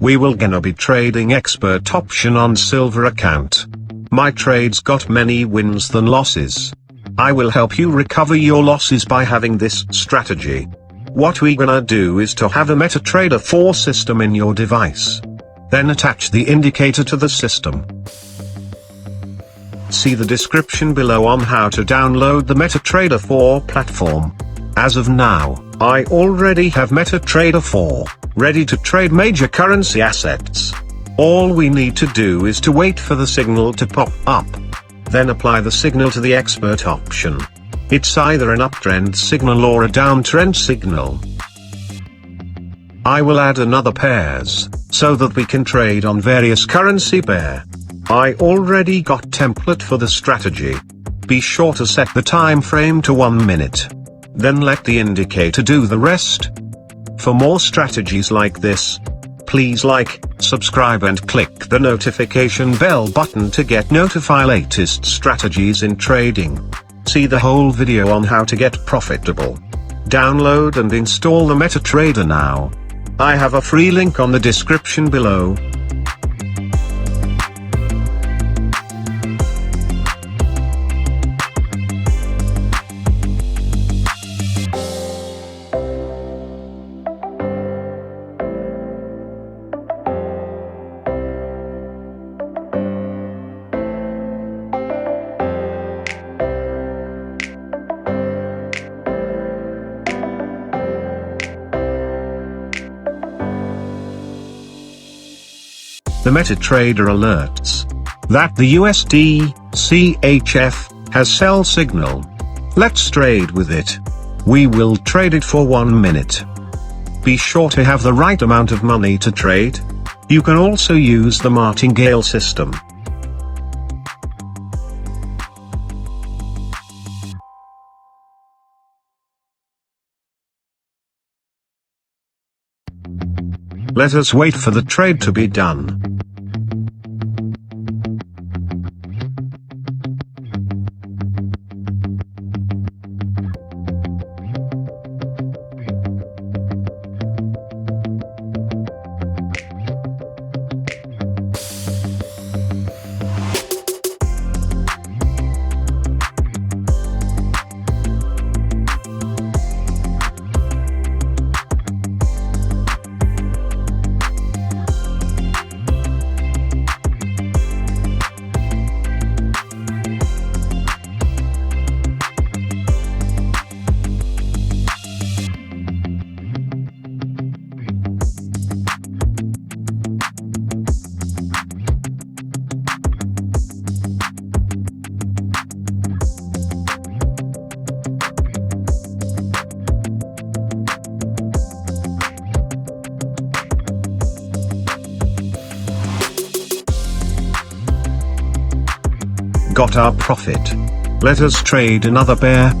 We will gonna be trading expert option on silver account. My trades got many wins than losses. I will help you recover your losses by having this strategy. What we gonna do is to have a Metatrader 4 system in your device. Then attach the indicator to the system. See the description below on how to download the Metatrader 4 platform. As of now, I already have Metatrader 4, ready to trade major currency assets. All we need to do is to wait for the signal to pop up. Then apply the signal to the expert option. It's either an uptrend signal or a downtrend signal. I will add another pairs, so that we can trade on various currency pair. I already got template for the strategy. Be sure to set the time frame to 1 minute. Then let the indicator do the rest. For more strategies like this, please like, subscribe and click the notification bell button to get notified latest strategies in trading. See the whole video on how to get profitable. Download and install the Metatrader now. I have a free link on the description below. The Metatrader alerts that the USD CHF has sell signal. Let's trade with it. We will trade it for 1 minute. Be sure to have the right amount of money to trade. You can also use the martingale system. Let us wait for the trade to be done. Got our profit. Let us trade another pair.